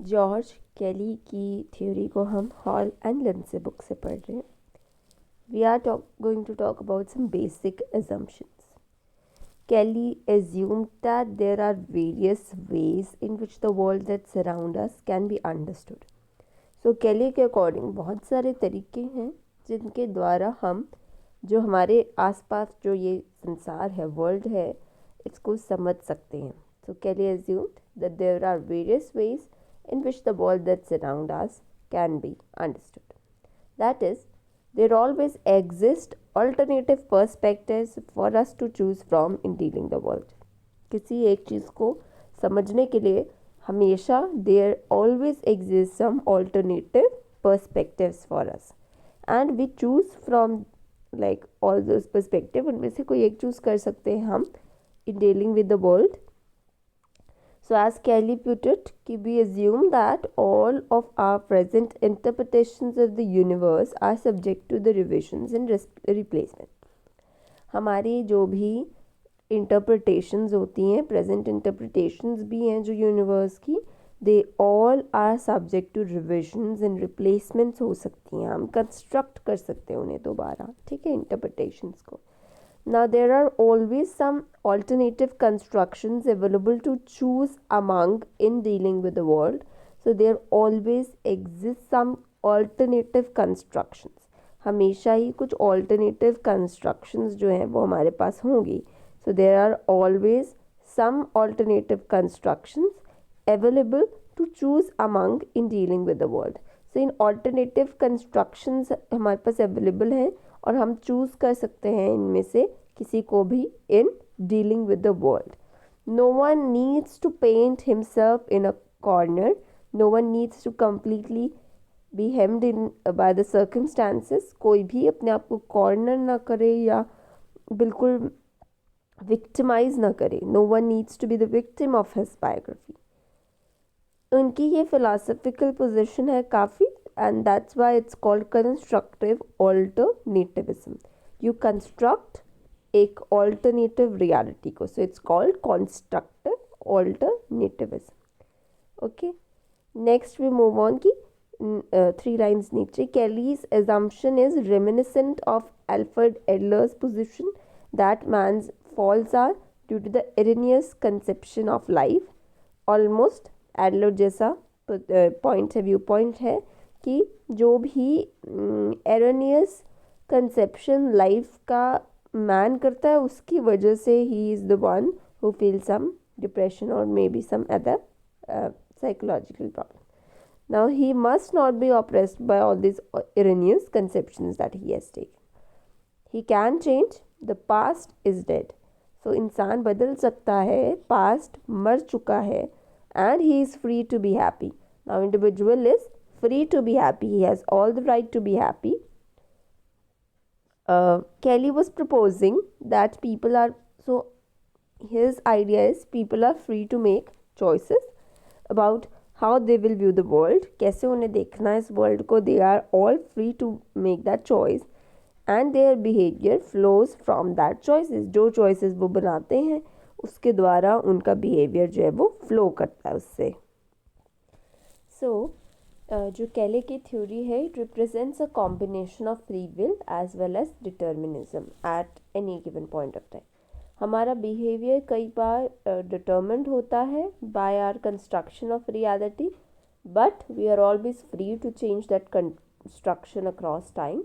George कैली की theory को हम हॉल एंड लिंडसे बुक से पढ़ रहे हैं. We are going to talk about some basic assumptions. Kelly assumed that there are various ways in which the world that surround us can be understood. So Kelly के according बहुत सारे तरीके हैं जिनके द्वारा हम जो हमारे आसपास जो ये संसार है, वर्ल्ड है, इसको समझ सकते हैं. So Kelly assumed that there are various ways in which the world that surround us can be understood. That is, there always exist alternative perspectives for us to choose from in dealing the world. किसी एक चीज़ को समझने के लिए हमेशा there always exist some alternative perspectives for us and we choose from like all those perspective. उनमें से कोई एक चूज़ कर सकते हैं हम in dealing with the world. So as Kelly put it, we assume that all of our present interpretations of the universe are subject to the revisions and replacement. हमारी जो भी interpretations होती हैं, present interpretations भी हैं जो universe की, they all are subject to revisions and replacements हो सकती हैं. हम construct कर सकते हैं उन्हें दोबारा, ठीक है, interpretations को. Now there are always some alternative constructions available to choose among in dealing with the world. So there always exists some alternative constructions. हमेशा ही कुछ alternative constructions जो हैं वो हमारे पास होंगी. So there are always some alternative constructions available to choose among in dealing with the world. So in alternative constructions हमारे पास available हैं और हम चूज़ कर सकते हैं इनमें से किसी को भी in dealing with the world. No one needs to paint himself in a corner. No one needs to completely be hemmed in by the circumstances. कोई भी अपने आप को कॉर्नर ना करे या बिल्कुल विक्टिमाइज ना करे. No one needs to be the victim of his biography. उनकी ये फिलोसफिकल पोजीशन है काफ़ी and that's why it's called constructive alternativism. You construct एक alternative reality को, so it's called constructive alternativism. Okay, next we move on की 3 lines नीचे. Kelly's assumption is reminiscent of Alfred Adler's position that man's faults are due to the erroneous conception of life. Almost Adler जैसा point है, view point है कि जो भी erroneous conception life का man करता है उसकी वजह से ही is the one who feel some depression और may be some other psychological problem. Now he must not be oppressed by all these erroneous conceptions that he has taken. He can change. The past is dead. So इंसान बदल सकता है, past मर चुका है and he is free to be happy. Now individual is free to be happy. He has all the right to be happy. Kelly was proposing that people are, so his idea is people are free to make choices about how they will view the world. कैसे उन्हें देखना है इस world को. They are all free to make that choice and their behavior flows from that choices. जो choices वो बनाते हैं उसके द्वारा उनका behavior जो है वो flow करता है उससे. So जो कैले की थ्योरी है, it represents a combination of free will as well as determinism at any given point of time. हमारा बिहेवियर कई बार डिटर्मिन्ड होता है by our construction of reality, but we are always free to change that construction across time.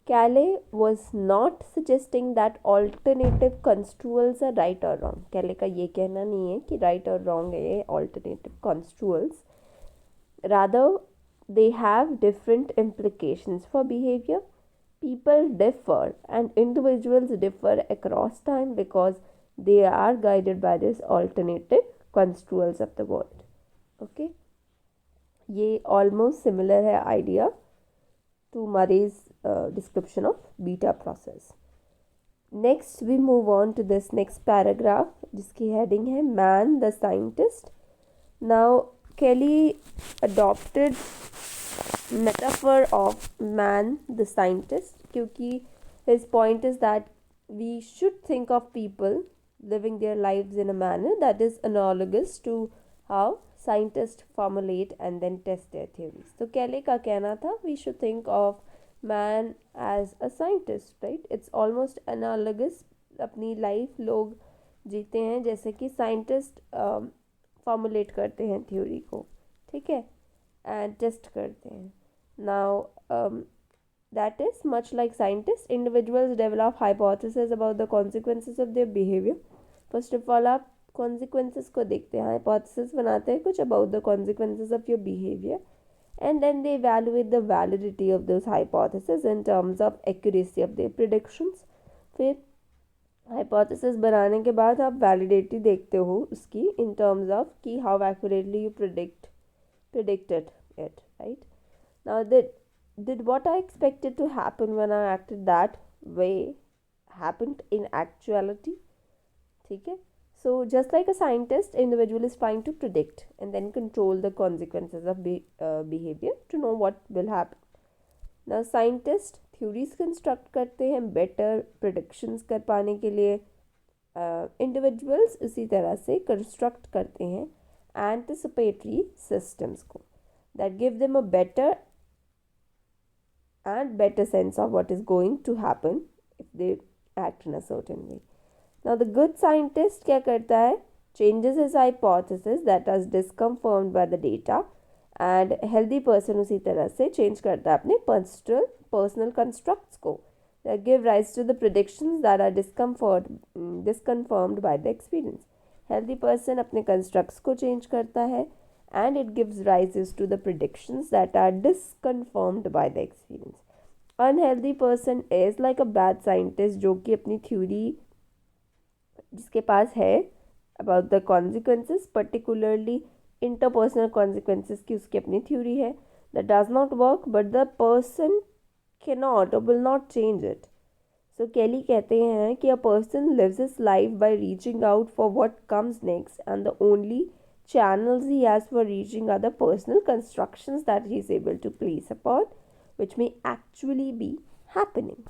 Kelly was not suggesting that alternative construals are right और wrong. Kelly का ये कहना नहीं है कि राइट और रॉन्ग है ये alternative कंस्ट्रूअल्स. Rather, they have different implications for behavior. People differ and individuals differ across time because they are guided by this alternative construals of the world. Okay, ये almost similar है idea to Murray's description of beta process. Next we move on to this next paragraph जिसकी heading है Man the Scientist. Now Kelly adopted metaphor of man the scientist क्योंकि his point is that we should think of people living their lives in a manner that is analogous to how scientists formulate and then test their theories. तो कैले का कहना था we should think of man as a scientist, right? It's almost analogous. अपनी life लोग जीते हैं जैसे कि साइंटिस्ट फॉर्मुलेट करते हैं थ्योरी को, ठीक है, एंड टेस्ट करते हैं. Now that is much like scientists, individuals develop hypotheses about the consequences of their behavior. First of all, आप consequences को देखते हैं, hypothesis बनाते हैं कुछ about the consequences of your behavior, and then they evaluate the validity of those hypotheses in terms of accuracy of their predictions. फिर hypothesis बनाने के बाद आप validity देखते हो उसकी in terms of कि how accurately you predicted it, right? Now did what I expected to happen when I acted that way happened in actuality? ठीक है. So just like a scientist, individual is trying to predict and then control the consequences of behavior to know what will happen. Now scientist theories construct करते हैं better predictions कर पाने के लिए. Individuals उसी तरह से construct करते हैं anticipatory systems को that give them a better sense of what is going to happen if they act in a certain way. Now the good scientist क्या करता है? Changes his hypothesis that is disconfirmed by the data, and healthy person उसी तरह से change करता है अपने personal constructs को that give rise to the predictions that are disconfirmed by the experience. Healthy person अपने constructs को change करता है and it gives rises to the predictions that are disconfirmed by the experience. Unhealthy person is like a bad scientist जो कि अपनी theory जिसके पास है about the consequences, particularly interpersonal consequences की उसकी अपनी theory है, that does not work but the person cannot or will not change it. So Kelly कहते हैं कि a person lives his life by reaching out for what comes next, and the only channels he has for reaching are the personal constructions that he is able to place upon, which may actually be happening.